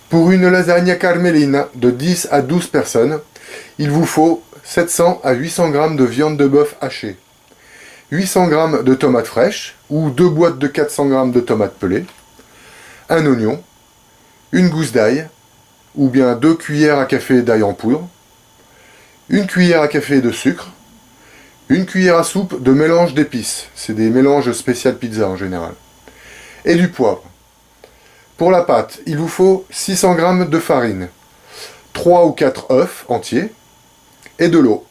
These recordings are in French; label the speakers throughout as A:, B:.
A: Pour une lasagne carmelina de 10 à 12 personnes, il vous faut 700 à 800 g de viande de bœuf hachée, 800 g de tomates fraîches ou 2 boîtes de 400 g de tomates pelées, un oignon, une gousse d'ail ou bien 2 cuillères à café d'ail en poudre, une cuillère à café de sucre, une cuillère à soupe de mélange d'épices, c'est des mélanges spécial pizza en général, et du poivre. Pour la pâte, il vous faut 600 g de farine, 3 ou 4 œufs entiers et de l'eau.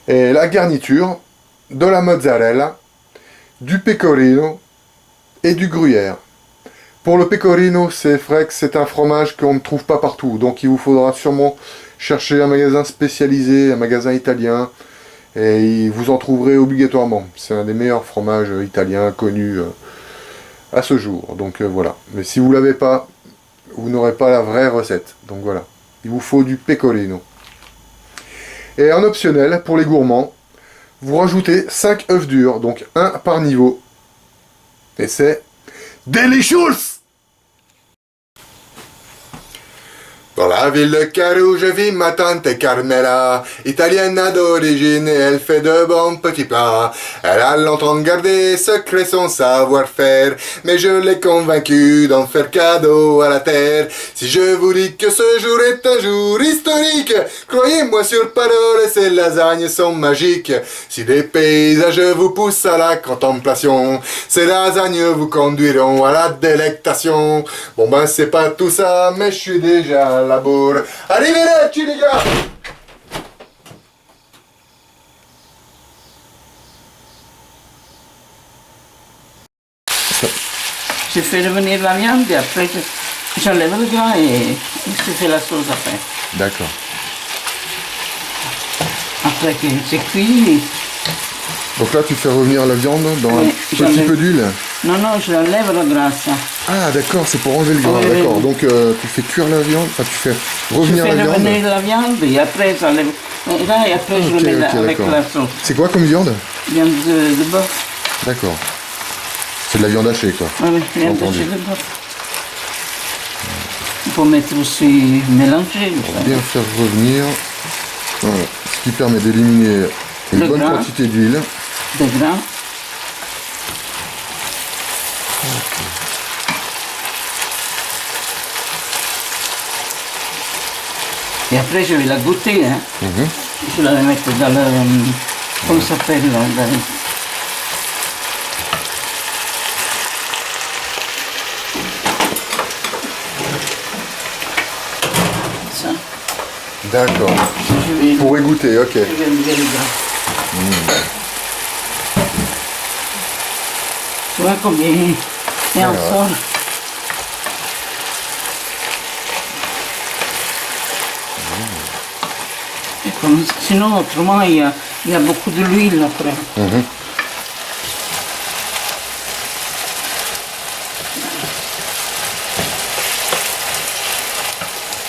A: Et la garniture, de la mozzarella, du pecorino et du gruyère. Pour le pecorino, c'est vrai que c'est un fromage qu'on ne trouve pas partout, donc il vous faudra sûrement chercher un magasin spécialisé, un magasin italien, et vous en trouverez obligatoirement. C'est un des meilleurs fromages italiens connus à ce jour, donc voilà. Mais si vous ne l'avez pas, vous n'aurez pas la vraie recette, donc voilà. Il vous faut du pecorino. Et en optionnel, pour les gourmands, vous rajoutez 5 œufs durs, donc un par niveau. Et c'est delicious! Dans la ville de Carouge vit ma tante Carmela, italienne d'origine, elle fait de bons petits plats. Elle a longtemps gardé secret son savoir-faire, mais je l'ai convaincue d'en faire cadeau à la terre. Si je vous dis que ce jour est un jour historique, croyez-moi sur parole, ces lasagnes sont magiques. Si des paysages vous poussent à la contemplation, ces lasagnes vous conduiront à la délectation. Bon ben c'est pas tout ça, mais je suis déjà la bourre. Arrivederci les gars.
B: Je fais revenir la viande et après j'enlève le gras et je fais la sauce après.
A: D'accord.
B: Après que c'est cuit.
A: Donc là tu fais revenir la viande dans un petit peu d'huile.
B: Non, non, je l'enlève la graisse.
A: Ah d'accord, c'est pour enlever le gras,
B: Oui,
A: d'accord.
B: oui.
A: Donc tu fais cuire la viande, enfin tu fais revenir
B: Je fais
A: la viande.
B: revenir la viande et après j'enlève. Là et après je le mets là avec
A: d'accord.
B: la sauce.
A: C'est quoi comme viande?
B: Viande de bœuf.
A: D'accord. C'est de la viande hachée quoi.
B: Oui, viande
A: Entendu.
B: hachée de bœuf. Il faut mettre aussi mélanger.
A: Pour bien faire revenir. Voilà. Ce qui permet d'éliminer une
B: Le
A: bonne
B: gras.
A: quantité d'huile.
B: De gras. Et après je vais la goûter. Hein. Je vais la mettre dans le. Comment ça s'appelle là, ça.
A: D'accord.
B: Je vais.
A: Pour égoutter, ok.
B: Je vais enlever le gras. Tu vois combien il y a encore. Et comme, sinon, autrement, il y a beaucoup de l'huile après.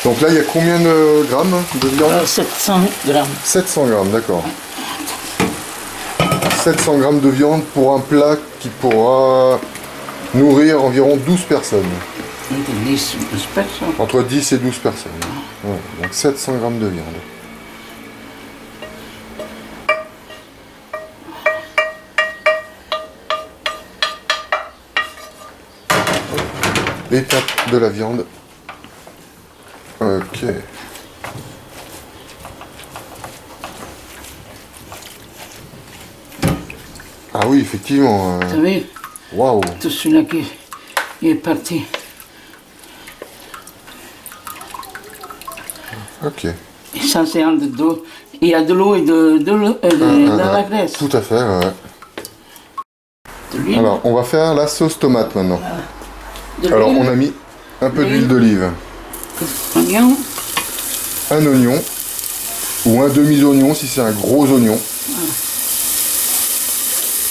A: Donc là, il y a combien de grammes de viande?
B: 700 grammes.
A: 700 grammes, d'accord. 700 grammes de viande pour un plat qui pourra nourrir environ 12 personnes.
B: 10 personnes.
A: Entre 10 et 12 personnes. Ouais, donc 700 grammes de viande. Étape de la viande. Ok. Ah oui, effectivement.
B: Vous savez,
A: Waouh.
B: tout celui-là qui est parti.
A: Ok.
B: Et ça, c'est un de deux. Il y a de l'eau et de la graisse.
A: Tout à fait, ouais.
B: De l'huile.
A: Alors, on va faire la sauce tomate maintenant.
B: De
A: Alors,
B: l'huile,
A: on a mis un peu
B: l'huile.
A: d'huile d'olive,
B: oignon.
A: un oignon, ou un demi-oignon si c'est un gros oignon.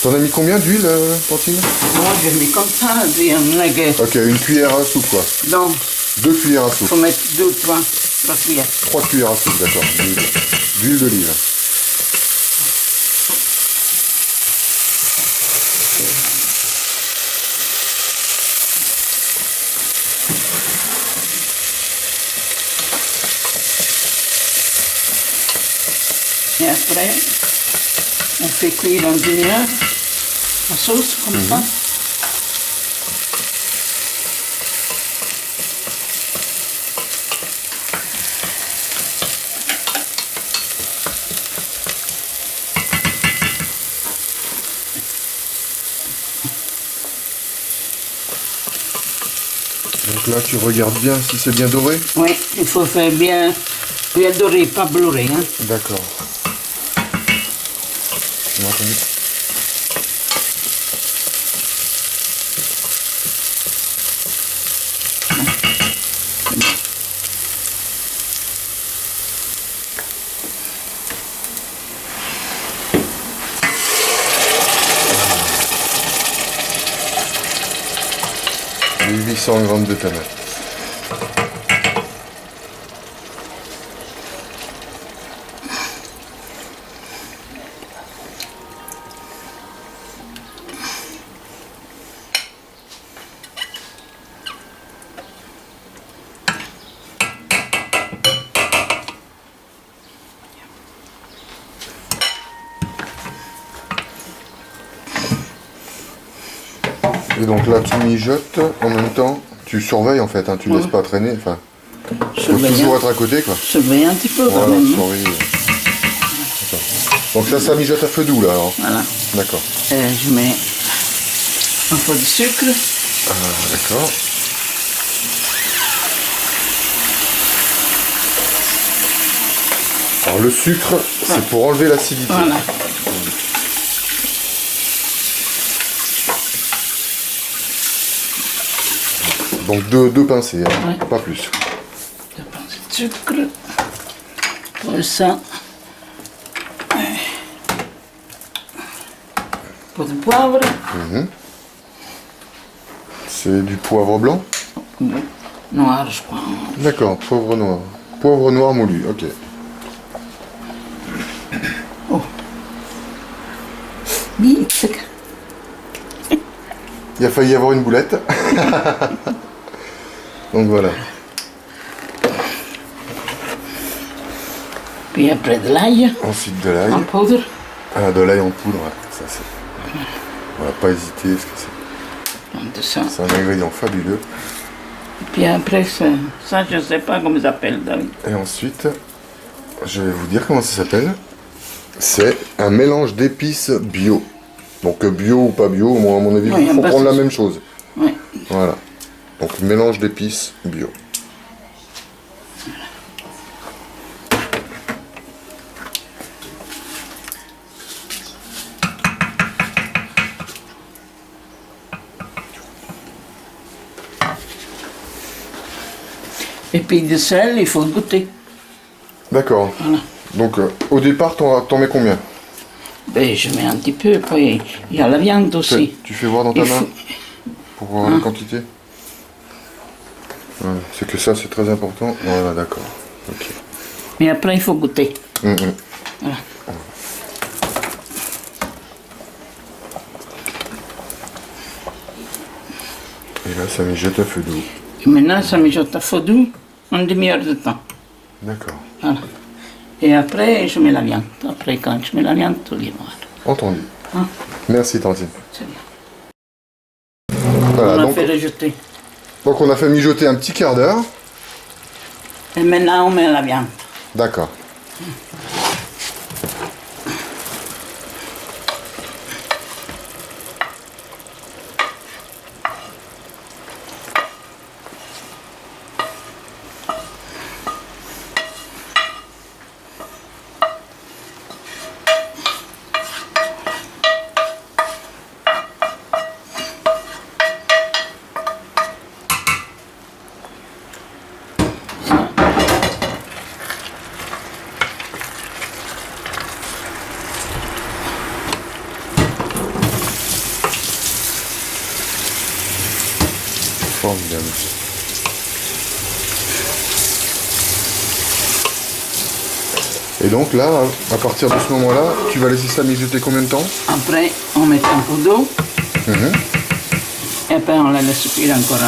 A: T'en as mis combien d'huile, Tantine?
B: Moi, je mets comme ça, puis on a que.
A: Ok, une cuillère à soupe, quoi.
B: Donc,
A: 2 cuillères à
B: il
A: soupe.
B: faut mettre 2, 3 cuillères.
A: 3 cuillères à soupe, d'accord. D'huile d'olive.
B: Et après, on fait cuire en demi-heure la sauce comme ça.
A: Donc là, tu regardes bien si c'est bien doré.
B: Oui, il faut faire bien doré, pas beurré. Hein.
A: D'accord. Bon, attendez. Et 800 grammes de tomates. Et donc là, tu mijotes en même temps. Tu surveilles en fait, hein, tu laisses pas traîner. Enfin, faut toujours être à côté quoi.
B: Surveille un petit peu quand
A: Voilà,
B: même.
A: surveille. Donc ça mijote à feu doux là alors.
B: Voilà.
A: D'accord.
B: Et je mets un peu de sucre.
A: Ah, d'accord. Alors le sucre, c'est pour enlever l'acidité.
B: Voilà.
A: Donc deux pincées, hein,
B: Ouais.
A: pas plus.
B: Un peu de sucre. Pour ça. Un peu de poivre.
A: C'est du poivre blanc.
B: Noir, je crois.
A: D'accord, poivre noir. Poivre noir moulu, ok.
B: Vite.
A: Il a failli y avoir une boulette. Donc voilà.
B: Puis après de l'ail
A: Ensuite de l'ail.
B: en poudre.
A: Ah, de l'ail en poudre, ouais. Ça c'est. On va pas hésiter, parce que
B: Donc de ça.
A: c'est un ingrédient fabuleux.
B: Puis après, ça je ne sais pas comment ça s'appelle, David.
A: Et ensuite, je vais vous dire comment ça s'appelle. C'est un mélange d'épices bio. Donc bio ou pas bio, moi à mon avis,
B: Oui,
A: il faut
B: bah,
A: prendre la
B: c'est-
A: même chose.
B: Oui.
A: Voilà. Donc mélange d'épices bio.
B: Et puis de sel, il faut goûter.
A: D'accord.
B: Voilà.
A: Donc au départ, t'en mets combien?
B: Ben, je mets un petit peu, puis il y a la viande aussi.
A: Tu fais voir dans ta
B: Il
A: main
B: faut-
A: pour voir la quantité. Ouais, c'est que ça, c'est très important. Voilà, d'accord. Ok.
B: Mais après, il faut goûter. Voilà.
A: Et là, ça mijote à feu doux.
B: Et maintenant, ça mijote à feu doux une demi-heure de temps.
A: D'accord.
B: Voilà. Et après, je mets la viande. Après, quand je mets la viande, tout est noir.
A: Entendu.
B: Hein?
A: Merci, Tantine.
B: C'est bien.
A: Voilà,
B: On a
A: donc,
B: fait rejeter.
A: donc on a fait mijoter un petit quart d'heure.
B: Et maintenant, on met la viande.
A: D'accord. Formidable. Et donc là, à partir de ce moment-là, tu vas laisser ça mijoter combien de temps?
B: Après, on met un peu d'eau. Et après, on la laisse cuire encore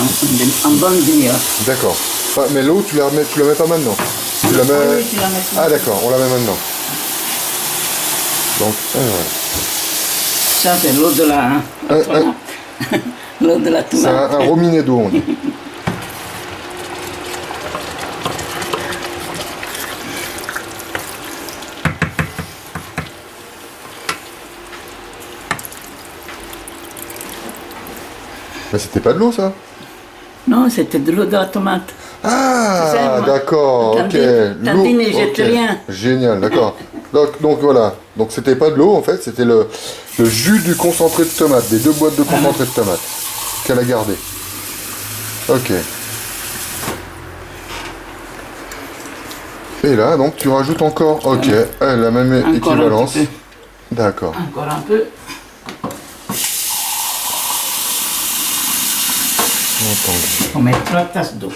B: en bonne demi-heure.
A: D'accord. Mais l'eau, tu la mets pas maintenant. Tu la mets...
B: Oui, tu la mets
A: Ah d'accord, on la met maintenant. Donc, voilà.
B: Ça, c'est l'eau de la tomate. L'eau de la
A: C'est
B: tomate.
A: un robinet d'eau, on dit. Mais c'était pas de l'eau, ça?
B: Non, c'était de l'eau de la tomate.
A: Ah,
B: C'est ça, moi.
A: d'accord, ok.
B: Tantine,
A: L'eau,
B: jette
A: ok.
B: rien.
A: Génial, d'accord. Donc voilà. Donc c'était pas de l'eau, en fait, c'était le jus du concentré de tomate, des 2 boîtes de concentré de tomate qu'elle a gardé. Ok. Et là, donc tu rajoutes encore. Ok, la même
B: Encore
A: équivalence.
B: un petit
A: D'accord.
B: Encore un peu.
A: Entendu.
B: On met 3 tasses d'eau.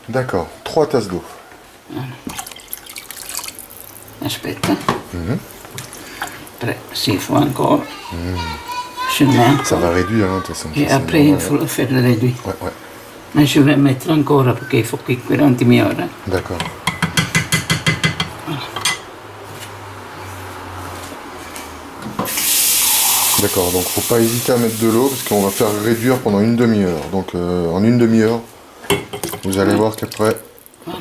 A: D'accord. 3 tasses d'eau.
B: Aspetta. Après, s'il faut encore, je mets encore.
A: Ça va réduire, hein, de toute façon.
B: Et
A: Ça,
B: après,
A: c'est
B: il faut le faire réduire.
A: Ouais.
B: Mais je vais mettre encore parce qu'il faut qu'il 40 minutes.
A: D'accord. D'accord, donc faut pas hésiter à mettre de l'eau parce qu'on va faire réduire pendant une demi-heure. Donc en une demi-heure, vous allez voir qu'après,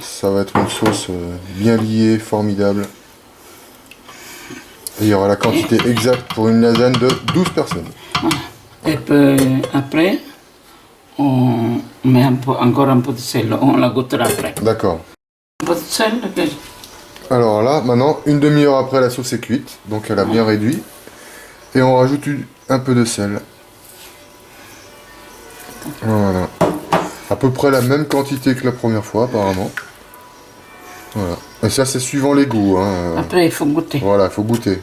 A: ça va être une sauce bien liée, formidable. Et il y aura la quantité exacte pour une lasagne de 12 personnes.
B: Et puis après, on met encore un peu de sel. On la goûtera après.
A: D'accord.
B: Un peu de sel.
A: Alors là, maintenant, une demi-heure après, la sauce est cuite. Donc elle a bien réduit. Et on rajoute un peu de sel. Voilà. À peu près la même quantité que la première fois, apparemment. Voilà. Et ça, c'est suivant les goûts. Hein.
B: Après, il faut goûter.
A: Voilà, il faut goûter.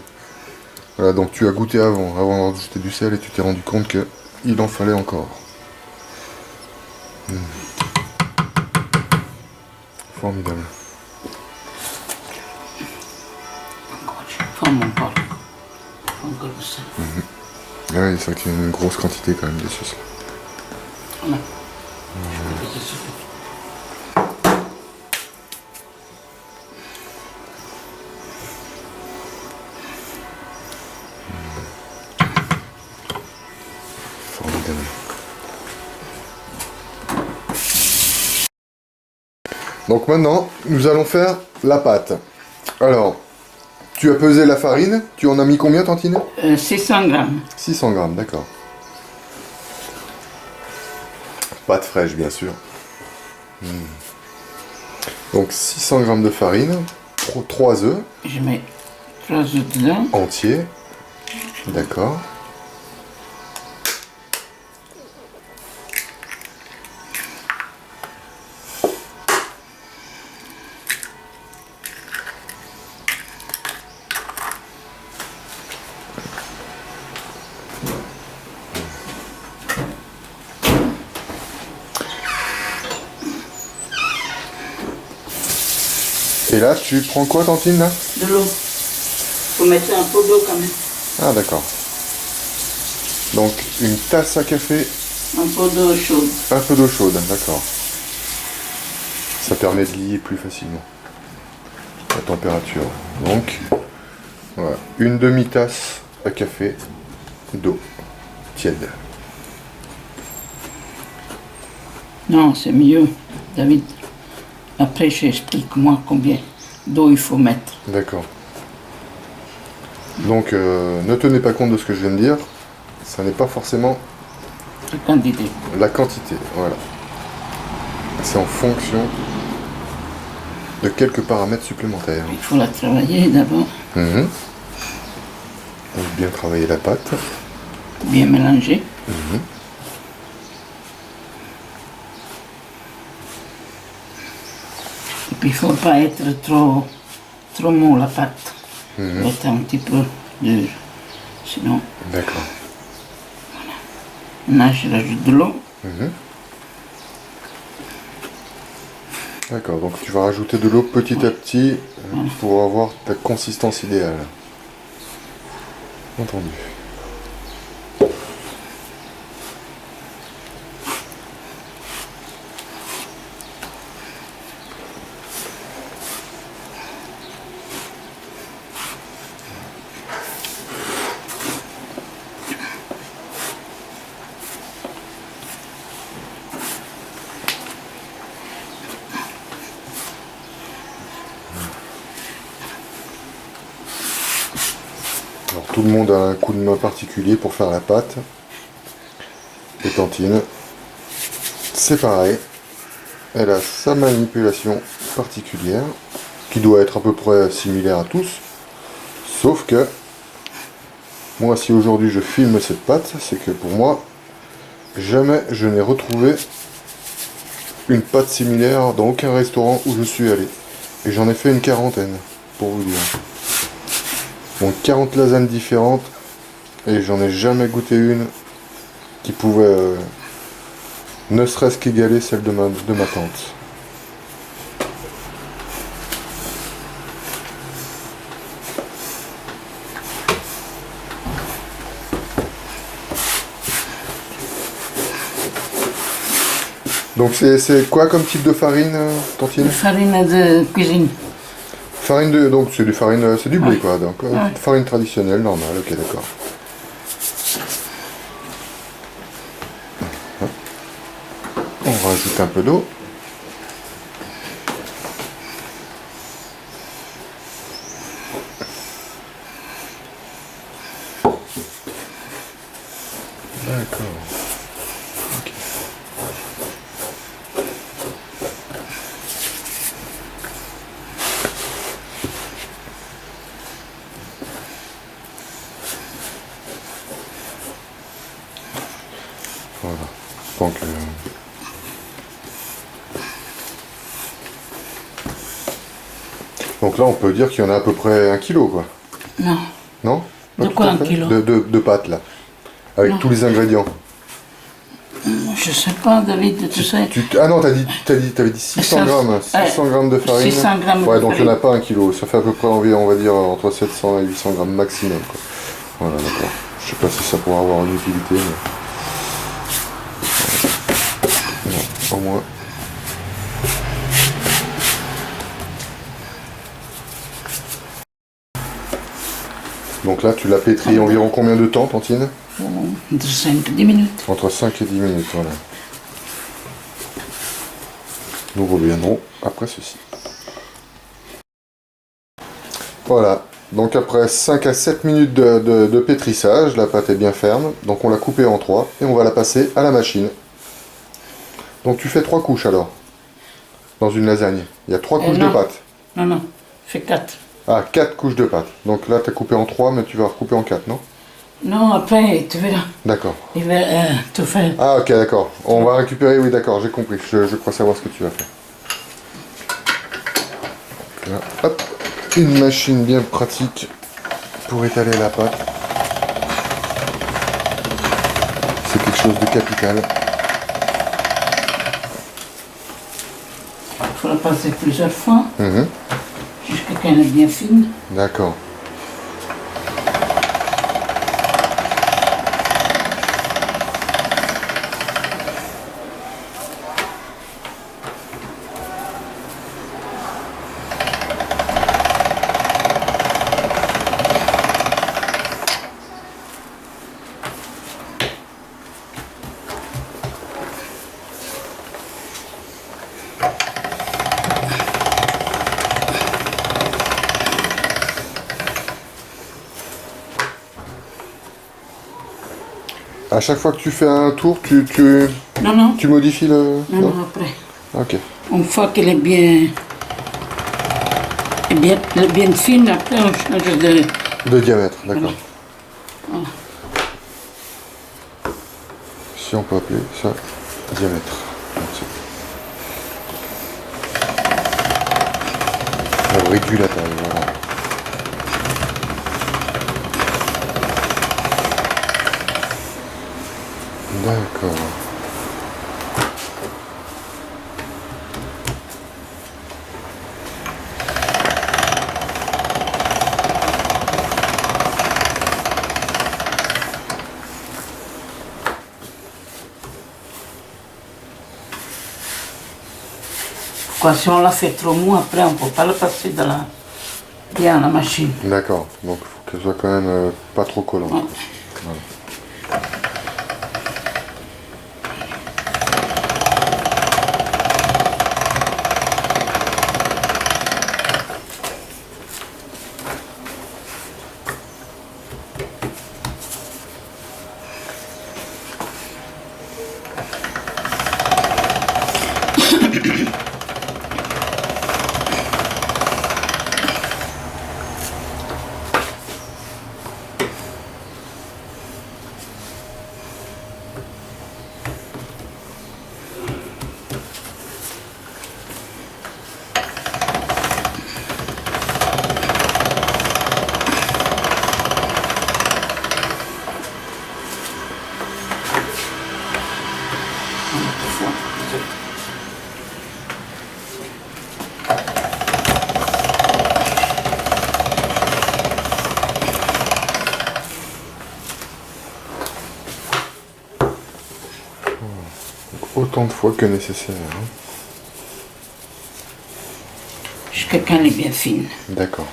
A: Voilà, donc tu as goûté avant d'ajouter du sel, et tu t'es rendu compte qu'il en fallait encore. Formidable.
B: Encore, faut encore. Encore de sel.
A: Ouais, c'est vrai qu'il y a une grosse quantité quand même de sauce.
B: Voilà.
A: Formidable. Donc maintenant, nous allons faire la pâte. Alors, tu as pesé la farine. Tu en as mis combien, Tantine?
B: 600 grammes.
A: 600 grammes, d'accord. Pâte fraîche, bien sûr. Donc 600 grammes de farine, 3 œufs
B: Je mets 3 œufs dedans.
A: entiers. D'accord. Et là, tu prends quoi, Tantine, là?
B: De l'eau. Faut mettre un peu d'eau quand même.
A: Ah, d'accord. Donc, une tasse à café,
B: Un peu d'eau chaude.
A: un peu d'eau chaude, d'accord. Ça permet de lier plus facilement la température. Donc, voilà, une demi-tasse à café d'eau tiède.
B: Non, c'est mieux, David. Après, j'explique moi combien d'eau il faut mettre.
A: D'accord. Donc, ne tenez pas compte de ce que je viens de dire. Ça n'est pas forcément
B: La quantité.
A: la quantité. Voilà. C'est en fonction de quelques paramètres supplémentaires.
B: Il faut la travailler d'abord,
A: Donc, bien travailler la pâte.
B: bien mélanger. Et puis il ne faut pas être trop mou la pâte. Il faut être un petit peu dur. Sinon,
A: D'accord.
B: là je rajoute de l'eau.
A: D'accord, donc tu vas rajouter de l'eau petit à petit pour avoir ta consistance idéale. Entendu. Tout le monde a un coup de main particulier pour faire la pâte. Et Tantine, c'est pareil. Elle a sa manipulation particulière, qui doit être à peu près similaire à tous. Sauf que, moi, si aujourd'hui je filme cette pâte, c'est que pour moi, jamais je n'ai retrouvé une pâte similaire dans aucun restaurant où je suis allé. Et j'en ai fait une quarantaine, pour vous dire. Donc 40 lasagnes différentes, et j'en ai jamais goûté une qui pouvait ne serait-ce qu'égaler celle de ma tante. Donc c'est quoi comme type de farine, Tantine?
B: Farine de cuisine.
A: Farine de... Donc c'est du farine, c'est du blé
B: Ouais.
A: quoi, donc
B: Ouais.
A: farine traditionnelle, normale, ok d'accord. On rajoute un peu d'eau. D'accord. Ok. Voilà. Donc là, on peut dire qu'il y en a à peu près 1 kilo, quoi.
B: Non.
A: Non? Pas
B: De
A: tout
B: quoi
A: à
B: 1
A: fait.
B: kilo?
A: De pâtes, là. Avec
B: Non.
A: tous les ingrédients.
B: Je sais pas, David, tu sais.
A: Ah non, t'avais dit 600 grammes. 600 grammes de farine.
B: 600 grammes
A: Ouais,
B: de
A: donc il n'y en a
B: farine.
A: pas 1 kilo. Ça fait à peu près environ, on va dire, entre 700 et 800 grammes maximum, quoi. Voilà, d'accord. Je sais pas si ça pourra avoir une utilité, mais... Non, au moins. Donc là, tu l'as pétri environ combien de temps, Tantine?
B: De 5-10 minutes.
A: Entre 5 et 10 minutes, voilà. Nous reviendrons après ceci. Voilà. Donc après 5 à 7 minutes de pétrissage, la pâte est bien ferme. Donc on l'a coupée en 3 et on va la passer à la machine. Donc tu fais 3 couches alors, dans une lasagne. Il y a 3 couches de
B: non.
A: pâte.
B: Non, non, je fais 4.
A: Ah, 4 couches de pâte. Donc là, tu as coupé en 3, mais tu vas recouper en 4, non?
B: Non, après, tu verras.
A: D'accord.
B: Il va tout faire.
A: Ah, ok, d'accord. On va récupérer, oui, d'accord, j'ai compris. Je crois savoir ce que tu vas faire. Là, hop, une machine bien pratique pour étaler la pâte. C'est quelque chose de capital.
B: Il faut la passer plusieurs fois,
A: Mhm.
B: jusqu'à qu'elle est bien fine.
A: D'accord. À chaque fois que tu fais un tour,
B: Non, non,
A: tu modifies le...
B: non, non, après.
A: Ok.
B: Une fois qu'elle est bien fine, après on change de...
A: De diamètre, d'accord.
B: Voilà.
A: Si on peut appeler ça diamètre. On réduit la taille, voilà. D'accord.
B: Quoi, si on la fait trop mou, après on ne peut pas la passer dans la... bien à la machine.
A: D'accord. Donc il faut qu'elle soit quand même pas trop collante.
B: Ouais.
A: Voilà. Autant de fois que nécessaire. Hein.
B: Jusqu'à quand elle est bien fine.
A: D'accord.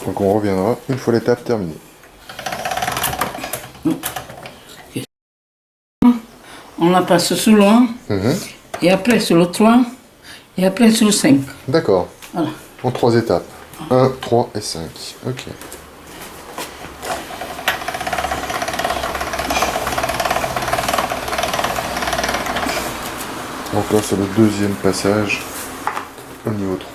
A: Donc on reviendra une fois l'étape terminée.
B: On la passe sous le 1, et après sur le 3, et après sur le 5.
A: D'accord.
B: Voilà.
A: En 3 étapes. 1, 3 et 5. Ok. Donc là c'est le deuxième passage au niveau 3.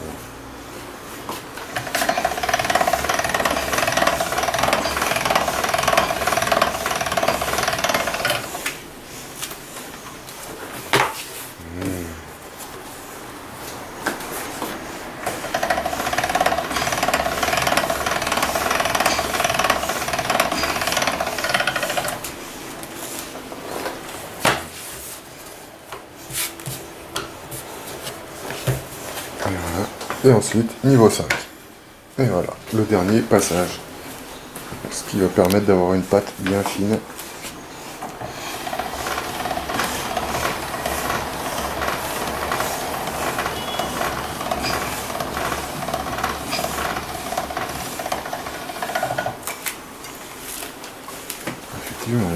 A: Et ensuite, niveau 5. Et voilà, le dernier passage. Ce qui va permettre d'avoir une pâte bien fine. Effectivement.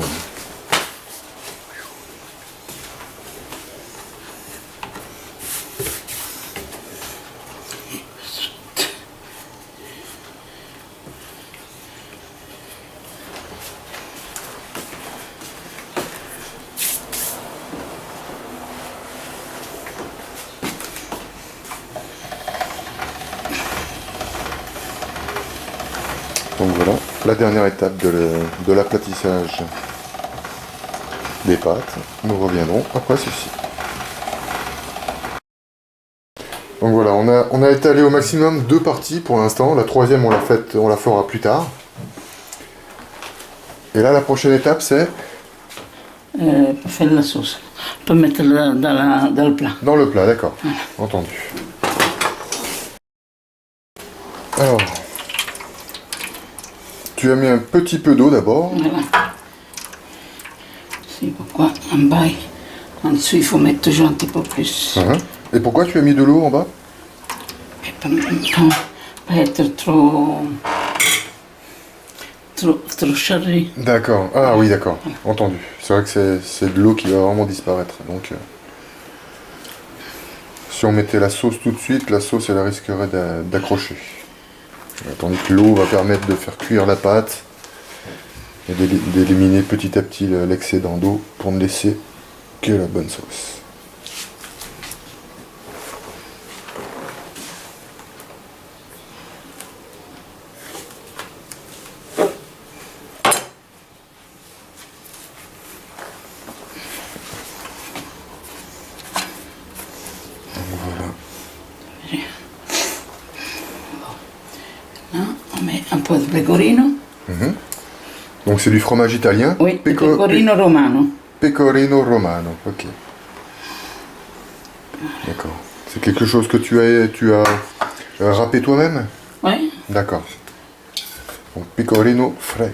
A: Donc voilà, la dernière étape de l'aplatissage des pâtes. Nous reviendrons après ceci. Donc voilà, on a étalé au maximum 2 parties pour l'instant. La troisième, on la fera plus tard. Et là, la prochaine étape, c'est
B: Pour faire la sauce. On peut mettre dans le plat.
A: dans le plat, d'accord. Entendu. Alors, tu as mis un petit peu d'eau d'abord.
B: Voilà. C'est pourquoi en bas, en dessous, il faut mettre toujours un petit peu plus.
A: Et pourquoi tu as mis de l'eau en bas?
B: Et pas être trop chargé.
A: D'accord. Ah oui, d'accord. Entendu. C'est vrai que c'est de l'eau qui va vraiment disparaître. Donc, si on mettait la sauce tout de suite, la sauce, elle risquerait d'accrocher. Tandis que l'eau va permettre de faire cuire la pâte et d'éliminer petit à petit l'excédent d'eau pour ne laisser que la bonne sauce. Voilà.
B: On met un peu de pecorino.
A: Donc c'est du fromage italien?
B: Oui, pecorino romano.
A: Pecorino romano, ok. D'accord. C'est quelque chose que tu as râpé toi-même?
B: Oui.
A: D'accord. Donc pecorino frais.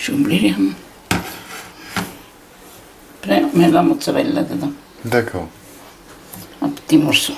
B: Ci oubliamo. après, on met la mozzarella dedans.
A: D'accord.
B: Un petit morceau.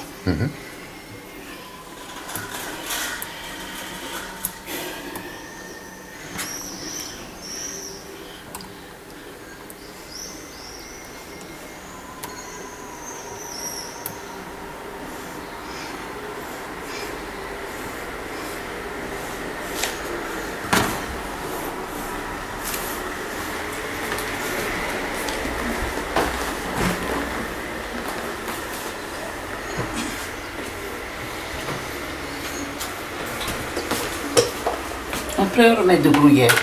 B: Après, on remet de gruyère.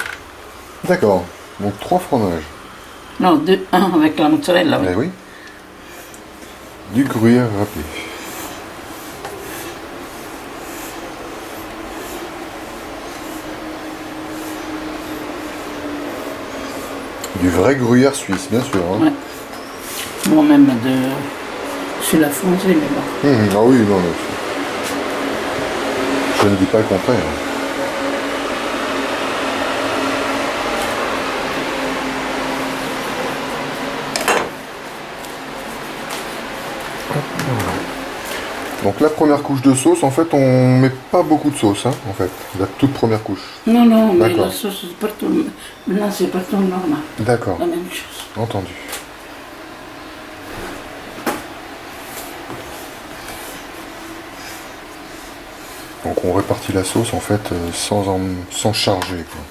A: D'accord. Donc 3 fromages.
B: Non, un avec la mozzarella. Oui.
A: Eh oui. Du gruyère râpé. Du vrai gruyère suisse, bien sûr. Hein.
B: Ouais. Moi-même, je suis la foncée, mais bon.
A: Ah oui, non, mais je ne dis pas le contraire. Donc la première couche de sauce, en fait, on met pas beaucoup de sauce, hein, en fait, la toute première couche.
B: Non, non, mais
A: D'accord.
B: la sauce, c'est partout. Maintenant, c'est partout normal.
A: D'accord,
B: La même chose.
A: entendu. Donc on répartit la sauce, en fait, sans charger, quoi.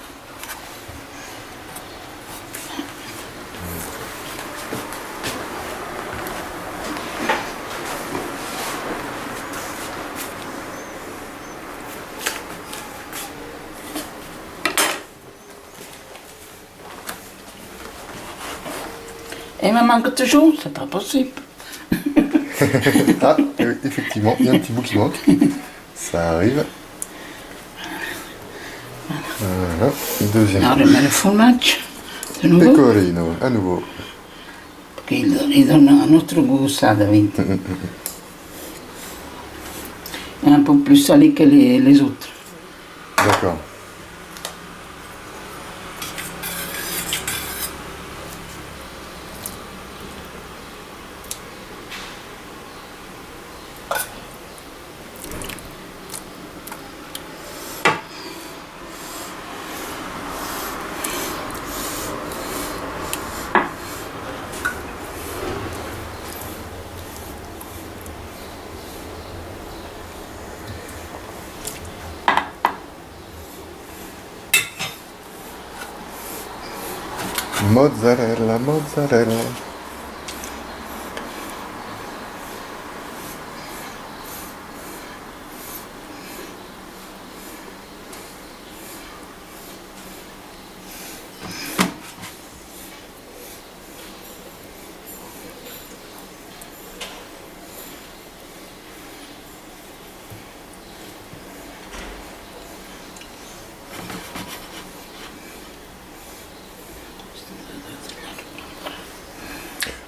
B: Et il me manque toujours, c'est pas possible.
A: Ah, effectivement, il y a un petit bout qui manque. Ça arrive. Voilà, deuxième
B: On
A: couche.
B: remet le fromage, de nouveau.
A: Pecorino, à nouveau.
B: Il donne un autre goût, ça, David. Et un peu plus salé que les autres.
A: D'accord. Mozzarella, mozzarella.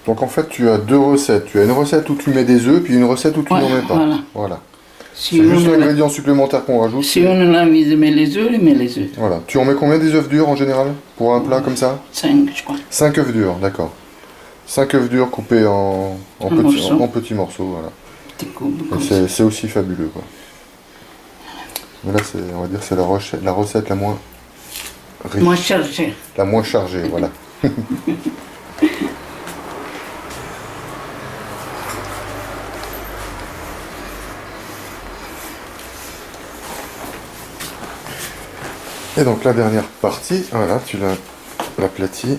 A: Donc en fait, tu as deux recettes. Tu as une recette où tu mets des œufs, puis une recette où tu
B: Ouais,
A: n'en mets pas.
B: voilà.
A: Voilà.
B: Si
A: C'est juste
B: on,
A: l'ingrédient supplémentaire qu'on rajoute.
B: si on a envie de mettre les œufs, il met les œufs.
A: Voilà. Tu en mets combien des œufs durs en général pour un plat comme ça?
B: 5, je crois.
A: 5 œufs durs, d'accord. 5 œufs durs coupés en petits morceaux, voilà.
B: Petit coup,
A: Et c'est aussi fabuleux, quoi. Mais là, on va dire c'est la recette la moins riche.
B: Moins chargé.
A: La moins chargée, voilà. Et donc la dernière partie, voilà, tu l'aplatis.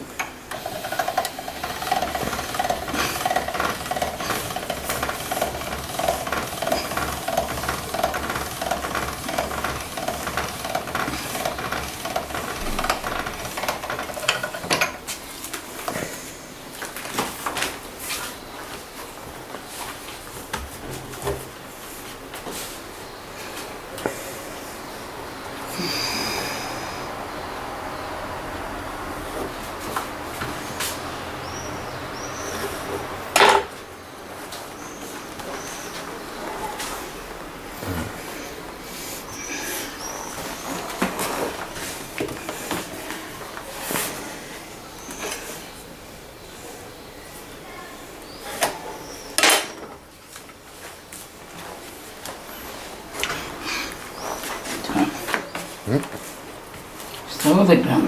B: poco de grande.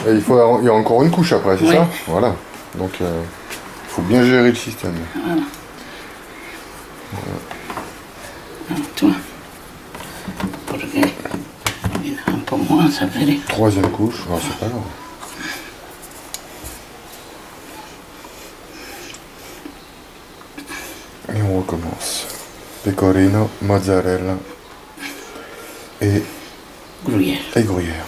A: Et il y a encore une couche après, c'est
B: Oui.
A: ça? Voilà. Donc, il faut bien gérer le système.
B: Tu vois. Porque un po' moins, ça fait.
A: Troisième couche, oh, c'est pas grave. Et on recommence. Pecorino, mozzarella et
B: Gruyère.
A: gruyère.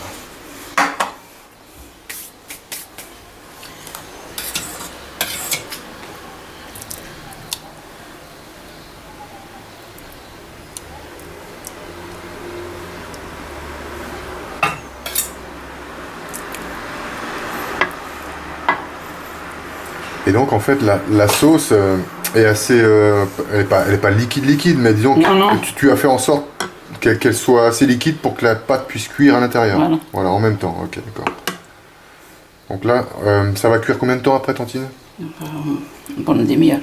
A: Et donc en fait la sauce est assez, elle est pas liquide, mais disons
B: Non.
A: que tu as fait en sorte qu'elle soit assez liquide pour que la pâte puisse cuire à l'intérieur. Voilà, en même temps. Ok, d'accord. Donc là, ça va cuire combien de temps après, Tantine?
B: Une bonne demi-heure.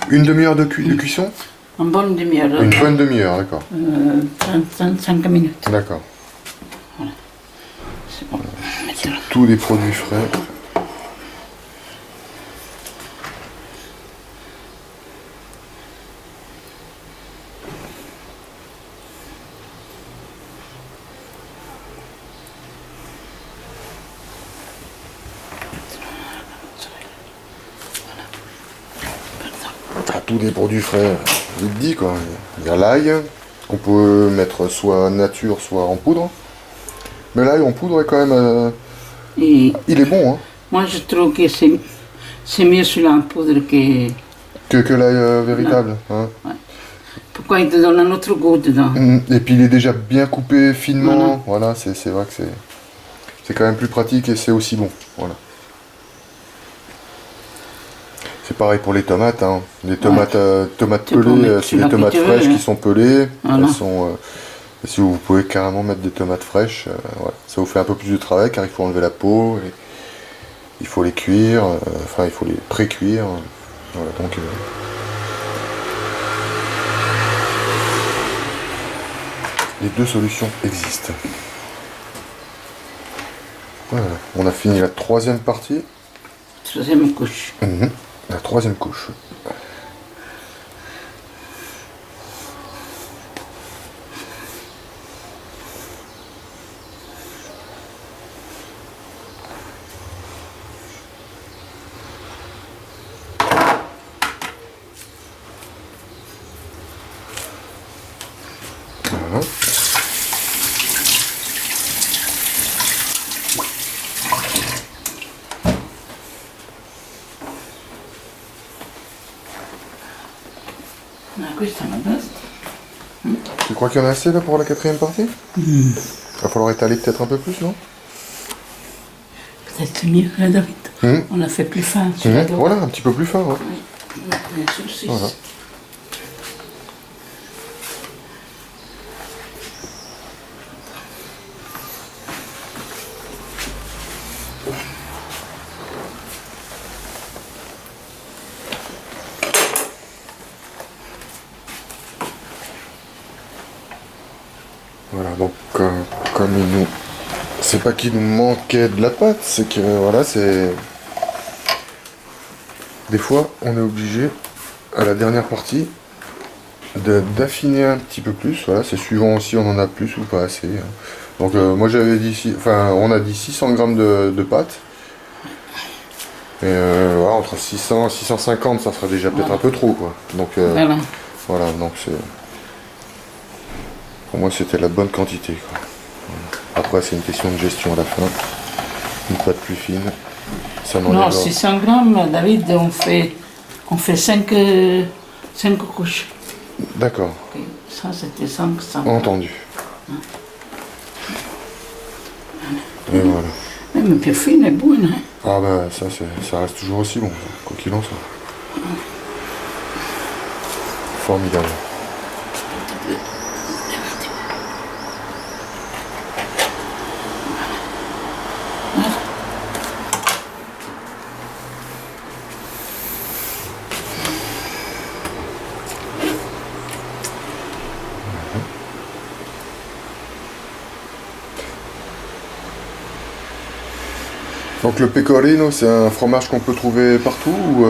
A: Une demi-heure de cuisson?
B: Une bonne demi-heure.
A: Une bonne demi-heure, d'accord.
B: 35 minutes.
A: D'accord.
B: C'est bon.
A: C'est tous des produits frais. Tous des produits frais, je te dis quoi. Il y a l'ail, qu'on peut mettre soit nature, soit en poudre. Mais l'ail en poudre est quand même...
B: Et
A: il est bon, hein.
B: moi, je trouve que c'est mieux celui-là en poudre que...
A: Que l'ail véritable. Hein.
B: Ouais. Pourquoi il te donne un autre goût dedans?
A: Et puis il est déjà bien coupé finement.
B: Voilà.
A: Voilà, c'est vrai que c'est quand même plus pratique et c'est aussi bon. Voilà. C'est pareil pour les tomates. Hein. Les tomates, tomates pelées, c'est des tomates fraîches qui sont pelées.
B: Voilà.
A: Elles sont, si vous pouvez carrément mettre des tomates fraîches, voilà. Ça vous fait un peu plus de travail car il faut enlever la peau, et il faut les cuire, enfin il faut les pré-cuire. Voilà, donc, les deux solutions existent. Voilà, on a fini la troisième partie.
B: Troisième couche.
A: La troisième couche. Voilà.
B: Questa è una basta.
A: Tu crois qu'il y en a assez là pour la quatrième partie? Il va falloir étaler peut-être un peu plus, non?
B: Peut-être mieux, hein, David. On l'a fait plus fin.
A: Voilà, un petit peu plus fin. Ouais.
B: Oui, sur 6.
A: Voilà. Voilà, donc comme il nous... C'est pas qu'il nous manquait de la pâte, c'est que voilà, c'est... Des fois, on est obligé, à la dernière partie, d'affiner un petit peu plus. Voilà, c'est suivant si on en a plus ou pas assez. Donc moi j'avais dit, on a dit 600 grammes de pâte. Et voilà, entre 600 et 650, ça sera déjà peut-être un peu trop, quoi. Donc voilà, donc c'est... Pour moi, c'était la bonne quantité, quoi. Après, c'est une question de gestion à la fin. Une pâte plus fine. Ça
B: Non, 600 grammes, David, on fait 5 couches.
A: D'accord.
B: Okay. Ça, c'était 500.
A: Entendu. Et voilà.
B: Même plus fine et bonne. Hein.
A: Ah bah ça reste toujours aussi bon, quoi qu'il en soit. Formidable. Donc le pecorino, c'est un fromage qu'on peut trouver partout ou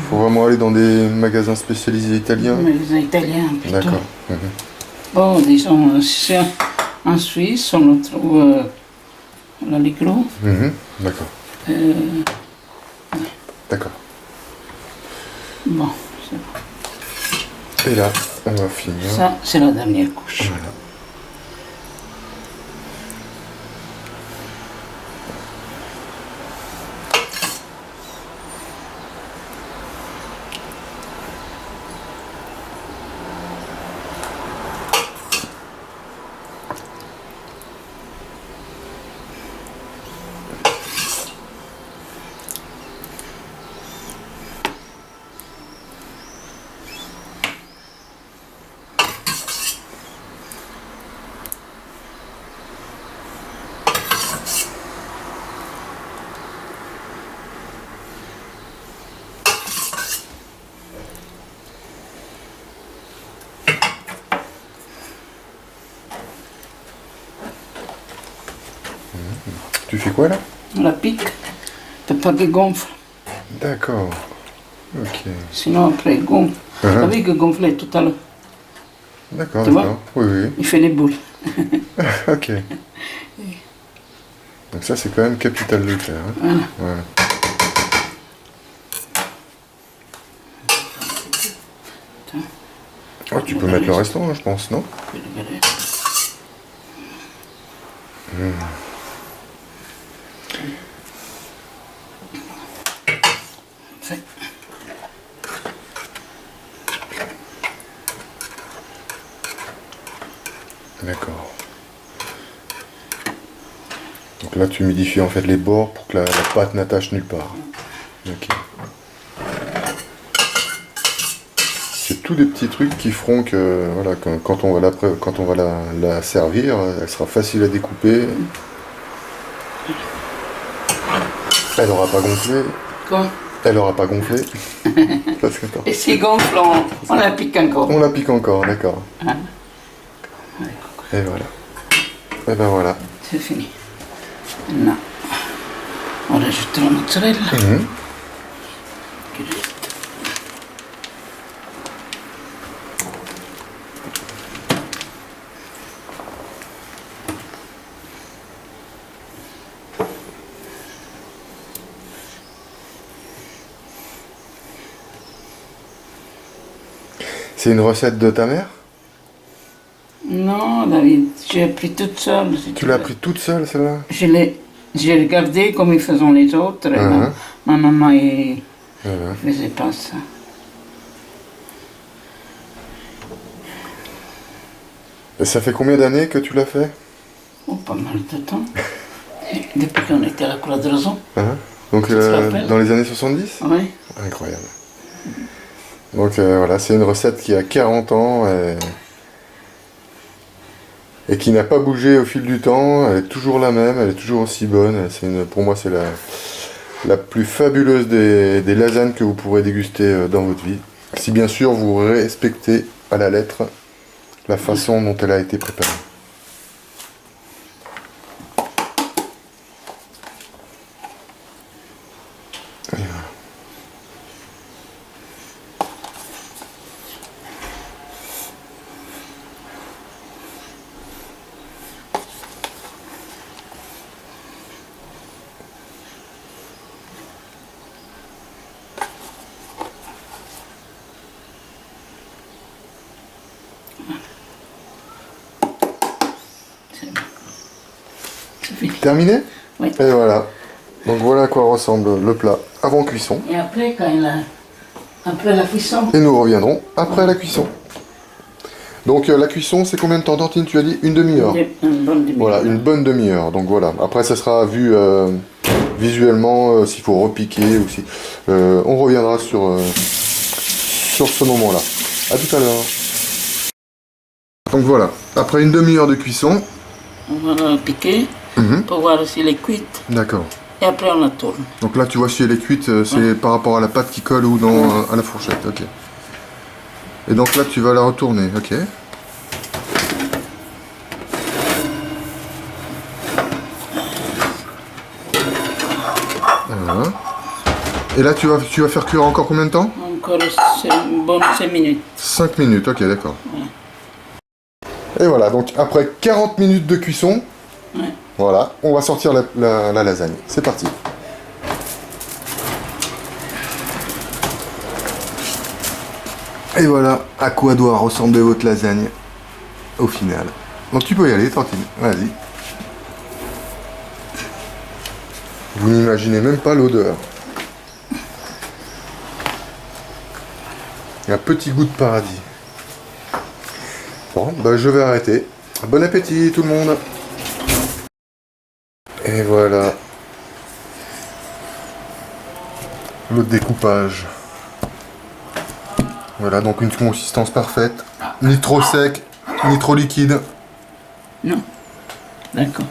A: faut vraiment aller dans des magasins spécialisés italiens?
B: Mais les Italiens plutôt.
A: D'accord. Mhm.
B: Bon, disons, si en Suisse, on le trouve à la Ligro.
A: Mhm. D'accord.
B: Euh,
A: D'accord.
B: bon, c'est bon.
A: Et là, on va finir.
B: Ça, c'est la dernière couche.
A: Voilà. Tu fais quoi là?
B: On la pique, pour pas qu'il gonfle.
A: D'accord. Ok.
B: Sinon, après, il gonfle. T'as vu qu'il gonflait tout à l'heure?
A: D'accord,
B: Tu vois?
A: d'accord. Oui, oui.
B: Il fait des boules.
A: Ok. Donc ça, c'est quand même capital de le faire. Hein.
B: Voilà.
A: Voilà. Oh, tu peux mettre le restant, hein, je pense, non?
B: Fait.
A: D'accord. Donc là, tu humidifies en fait les bords pour que la pâte n'attache nulle part. Ok. C'est tous des petits trucs qui feront que voilà, quand on va la servir, elle sera facile à découper. Elle n'aura pas gonflé.
B: Quoi?
A: Elle n'aura pas gonflé. Parce que, attends,
B: Et s'il gonfle, on la pique encore.
A: on la pique encore, d'accord.
B: Ah.
A: Et voilà. Et ben voilà.
B: C'est fini. Maintenant, on rajoute la mozzarella.
A: Mhm.
B: Qui reste.
A: C'est une recette de ta mère?
B: Non, David, j'ai appris toute seule. si
A: Tu
B: tu
A: l'as
B: veux.
A: pris toute seule, celle-là?
B: J'ai regardé comme ils faisaient les autres. Et
A: Mhm.
B: ma maman ne
A: Voilà.
B: faisait pas ça.
A: Et ça fait combien d'années que tu l'as fait?
B: Oh, pas mal de temps. Depuis qu'on était à la Cour de Raison.
A: Hein? Donc
B: Tu te rappelles?
A: dans les années 70?
B: Oui.
A: Incroyable. Donc voilà, c'est une recette qui a 40 ans et qui n'a pas bougé au fil du temps. Elle est toujours la même, elle est toujours aussi bonne. Pour moi, c'est la plus fabuleuse des lasagnes que vous pourrez déguster dans votre vie. Si bien sûr vous respectez à la lettre la façon dont elle a été préparée. Et voilà.
B: C'est bon. C'est fini.
A: Terminé?
B: Oui.
A: Et voilà. Donc voilà à quoi ressemble le plat avant cuisson.
B: Et après, après la cuisson,
A: Et nous reviendrons après la cuisson. Donc la cuisson, c'est combien de temps, Tantine? Tu as dit une demi-heure.
B: une bonne demi-heure.
A: Voilà, une bonne demi-heure. Donc voilà. Après, ça sera vu visuellement s'il faut repiquer ou si. On reviendra sur ce moment-là. À tout à l'heure. Donc voilà. Après une demi-heure de cuisson.
B: On va la piquer pour voir si elle est cuite.
A: D'accord.
B: Et après, on la tourne.
A: Donc là, tu vois si elle est cuite, c'est par rapport à la pâte qui colle ou non à la fourchette. Ok. Et donc là, tu vas la retourner. Ok. Et là, tu vas faire cuire encore combien de temps?
B: Encore bonne 5 minutes.
A: 5 minutes, ok, d'accord.
B: Ouais.
A: Et voilà, donc après 40 minutes de cuisson,
B: Ouais.
A: voilà, on va sortir la lasagne. C'est parti. Et voilà à quoi doit ressembler votre lasagne au final. Donc tu peux y aller, tranquille. Vas-y. Vous n'imaginez même pas l'odeur. Un petit goût de paradis. Bon, bah je vais arrêter. Bon appétit tout le monde. Et voilà. Le découpage. Voilà, donc une consistance parfaite. Ni trop sec, ni trop liquide.
B: Non. D'accord.